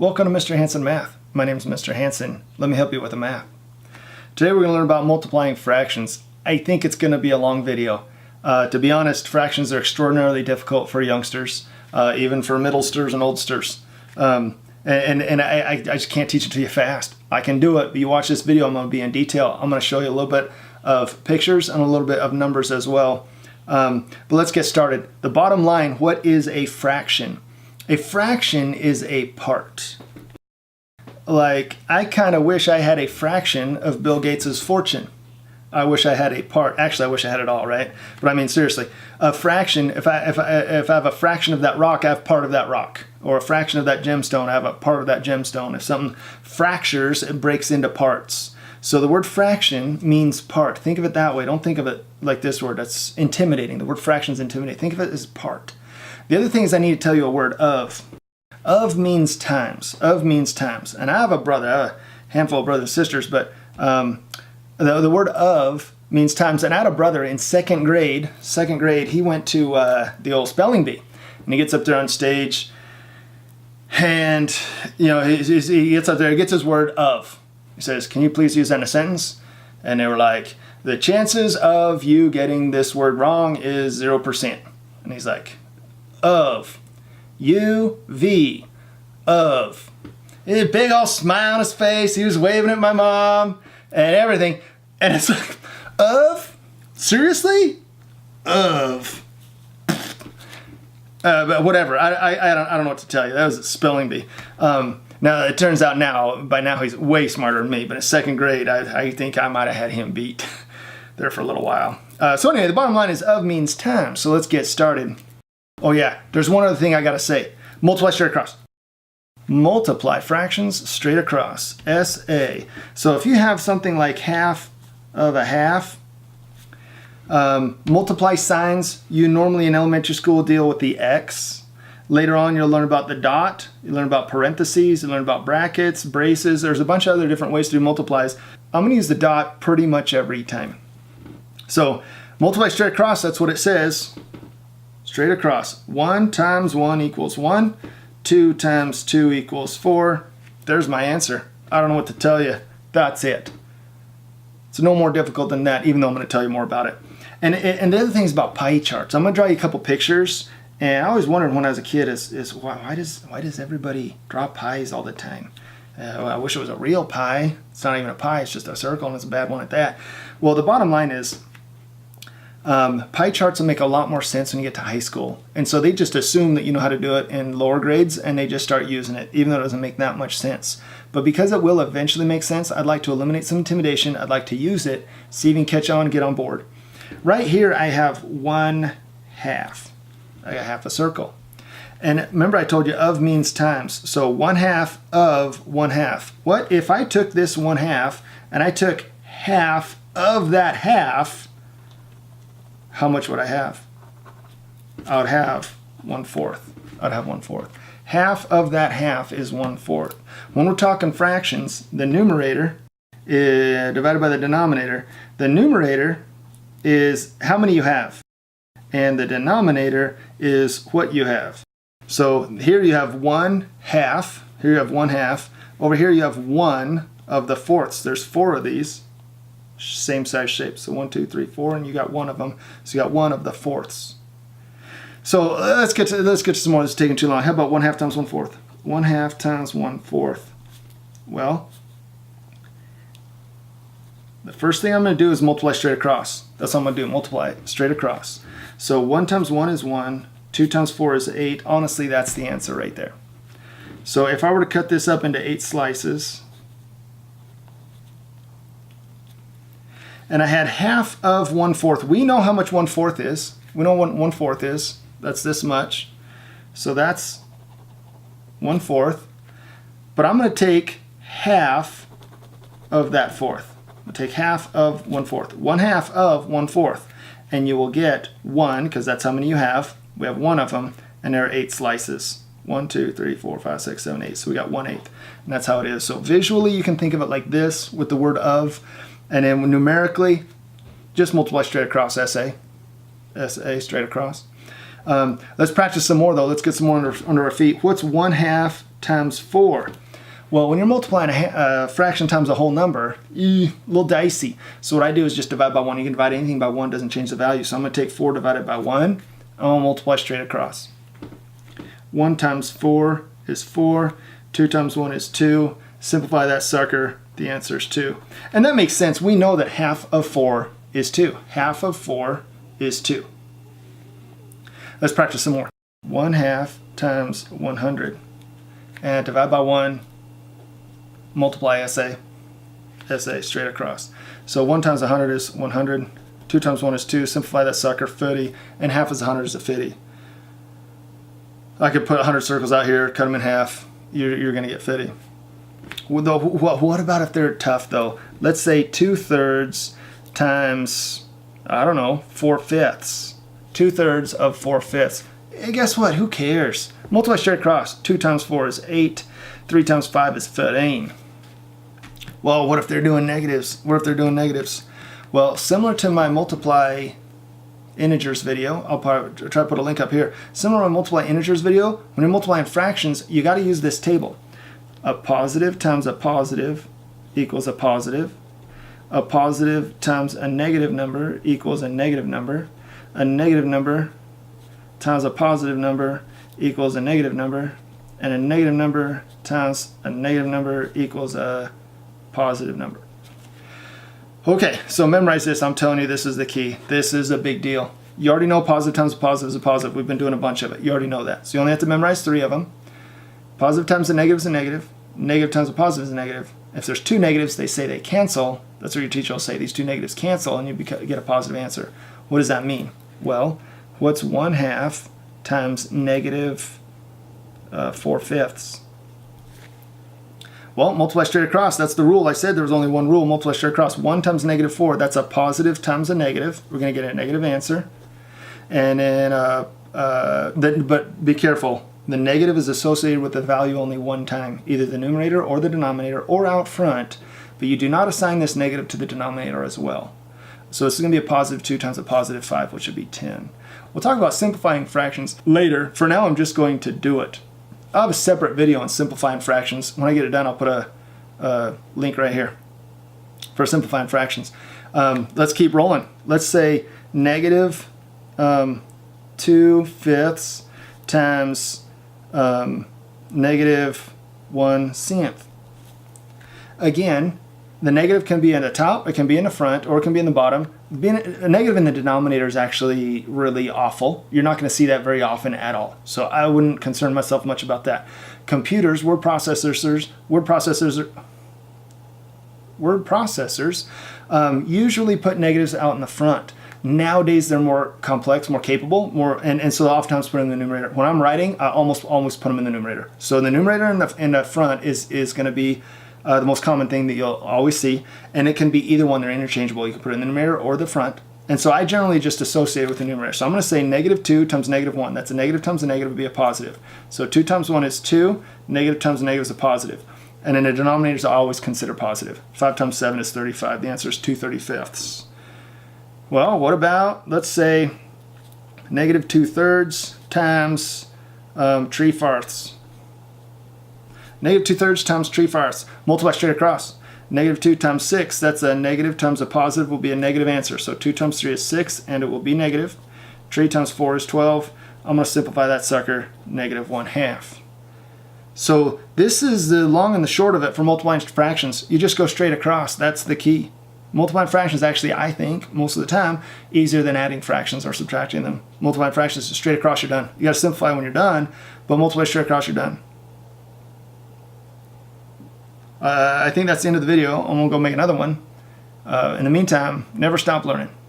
Welcome to Mr. Hansen Math. My name is Mr. Hansen. Let me help you with the math. Today we're going to learn about multiplying fractions. I think it's going to be a long video. To be honest, fractions are extraordinarily difficult for youngsters, even for middlesters and oldsters. I just can't teach it to you fast. I can do it, but you watch this video, I'm going to be in detail. I'm going to show you a little bit of pictures and a little bit of numbers as well. But let's get started. The bottom line, what is a fraction? A fraction is a part. Like, I kind of wish I had a fraction of Bill Gates's fortune. I wish I had a part. Actually, I wish I had it all, right? But I mean, seriously, a fraction, if I have a fraction of that rock, I have part of that rock. Or a fraction of that gemstone, I have a part of that gemstone. If something fractures, it breaks into parts. So the word fraction means part. Think of it that way. Don't think of it like this word. That's intimidating. The word fraction is intimidating. Think of it as part. The other thing is I need to tell you a word, of. Of means times. Of means times. And I have a brother, I have a handful of brothers and sisters, but the word of means times. And I had a brother in second grade, he went to the old spelling bee. And he gets up there on stage, and you know, he gets up there, he gets his word of. He says, "Can you please use that in a sentence?" And they were like, "The chances of you getting this word wrong is 0%. And he's like, of. U-V. Of. He had a big old smile on his face. He was waving at my mom and everything. And it's like, of? Seriously? Of. But whatever. I don't know what to tell you. That was a spelling bee. Now, it turns out by now he's way smarter than me. But in second grade, I think I might have had him beat there for a little while. So anyway, the bottom line is of means times. So let's get started. Oh yeah, there's one other thing I gotta say. Multiply straight across. Multiply fractions straight across. SA. So if you have something like half of a half, multiply signs, you normally in elementary school deal with the X. Later on you'll learn about the dot, you learn about parentheses, you learn about brackets, braces. There's a bunch of other different ways to do multiplies. I'm gonna use the dot pretty much every time. So multiply straight across, that's what it says. Straight across. 1 times 1 equals 1. 2 times 2 equals 4. There's my answer. I don't know what to tell you. That's it. It's no more difficult than that, even though I'm going to tell you more about it. And the other thing is about pie charts. I'm going to draw you a couple pictures. And I always wondered when I was a kid is why does everybody draw pies all the time? Well, I wish it was a real pie. It's not even a pie. It's just a circle, and it's a bad one at that. Well, the bottom line is, pie charts will make a lot more sense when you get to high school. And so they just assume that you know how to do it in lower grades, and they just start using it, even though it doesn't make that much sense. But because it will eventually make sense, I'd like to eliminate some intimidation. I'd like to use it, see if you can catch on and get on board. Right here I have 1/2. I got half a circle. And remember I told you of means times. So 1/2 of 1/2. What if I took this 1/2 and I took half of that half? How much would I have? I would have 1/4. I'd have 1/4. Half of that half is 1/4. When we're talking fractions, the numerator divided by the denominator. The numerator is how many you have, and the denominator is what you have. So here you have 1/2. Here you have 1/2. Over here you have 1 of the fourths. There's 4 of these. Same size shape. So 1, 2, 3, 4, and you got 1 of them. So you got 1 of the fourths. So let's get to some more. This is taking too long. How about 1/2 times 1/4? 1/2 times 1/4. Well, the first thing I'm going to do is multiply straight across. That's what I'm going to do. Multiply straight across. So 1 times 1 is 1. 2 times 4 is 8. Honestly, that's the answer right there. So if I were to cut this up into 8 slices, and I had half of 1/4. We know how much 1/4 is. We know what 1/4 is. That's this much. So that's 1/4. But I'm going to take half of that fourth. I'm going to take half of 1/4. 1/2 of 1/4. And you will get 1, because that's how many you have. We have 1 of them, and there are 8 slices. 1, 2, 3, 4, 5, 6, 7, 8. So we got 1/8. And that's how it is. So visually, you can think of it like this with the word of. And then numerically, just multiply straight across, SA. SA, straight across. Let's practice some more, though. Let's get some more under our feet. What's 1/2 times 4. Well, when you're multiplying a fraction times a whole number, a little dicey. So what I do is just divide by 1. You can divide anything by 1, doesn't change the value. So I'm going to take 4 divided by 1. I'm going to multiply straight across. 1 times 4 is 4. 2 times 1 is 2. Simplify that sucker. The answer is 2. And that makes sense. We know that half of 4 is 2. Half of 4 is 2. Let's practice some more. 1/2 times 100. And divide by 1. Multiply SA straight across. So 1 times 100 is 100. 2 times 1 is 2. Simplify that sucker, 50. And half is 100 is a 50. I could put 100 circles out here, cut them in half. You're going to get 50. What about if they're tough, though? Let's say 2/3 times, I don't know, 4/5. 2/3 of 4/5. And guess what? Who cares? Multiply straight across. 2 times 4 is 8. 3 times 5 is 15. Well, what if they're doing negatives? What if they're doing negatives? Well, similar to my multiply integers video, I'll probably try to put a link up here. Similar to my multiply integers video, when you're multiplying fractions, you got to use this table. A positive times a positive equals a positive. A positive times a negative number equals a negative number. A negative number times a positive number equals a negative number. And a negative number times a negative number equals a positive number. Okay, so memorize this. I'm telling you, this is the key. This is a big deal. You already know positive times positive is a positive. We've been doing a bunch of it. You already know that. So you only have to memorize 3 of them. Positive times a negative is a negative. Negative times a positive is a negative. If there's 2 negatives, they say they cancel. That's what your teacher will say. These 2 negatives cancel, and you get a positive answer. What does that mean? Well, what's 1/2 times negative 4/5? Well, multiply straight across. That's the rule. I said there was only one rule. Multiply straight across. 1 times negative 4. That's a positive times a negative. We're going to get a negative answer. And then, but be careful. The negative is associated with the value only one time, either the numerator or the denominator or out front. But you do not assign this negative to the denominator as well. So this is going to be a positive 2 times a positive 5, which would be 10. We'll talk about simplifying fractions later. For now, I'm just going to do it. I'll have a separate video on simplifying fractions. When I get it done, I'll put a link right here for simplifying fractions. Let's keep rolling. Let's say negative 2/5 times negative 1/10. Again, the negative can be in the top, it can be in the front, or it can be in the bottom. Being a negative in the denominator is actually really awful. You're not going to see that very often at all. So I wouldn't concern myself much about that. Computers, word processors usually put negatives out in the front. Nowadays they're more complex, more capable, and so oftentimes put them in the numerator. When I'm writing, I almost put them in the numerator. So the numerator in the front is going to be the most common thing that you'll always see, and it can be either one. They're interchangeable. You can put it in the numerator or the front. And so I generally just associate it with the numerator. So I'm going to say negative 2 times negative 1. That's a negative times a negative would be a positive. So 2 times 1 is 2. Negative times a negative is a positive. And in the denominators, I always consider positive. 5 times 7 is 35. The answer is 2/35. Well, what about, let's say, negative 2/3 times 3/4. Negative 2/3 times 3/4. Multiply straight across. Negative 2 times 6, that's a negative times a positive will be a negative answer. So 2 times 3 is 6, and it will be negative. 3 times 4 is 12. I'm going to simplify that sucker, negative 1/2. So this is the long and the short of it for multiplying fractions. You just go straight across. That's the key. Multiplying fractions actually, I think, most of the time, easier than adding fractions or subtracting them. Multiplying fractions, straight across, you're done. You got to simplify when you're done, but multiply straight across, you're done. I think that's the end of the video. I'm going to go make another one. In the meantime, never stop learning.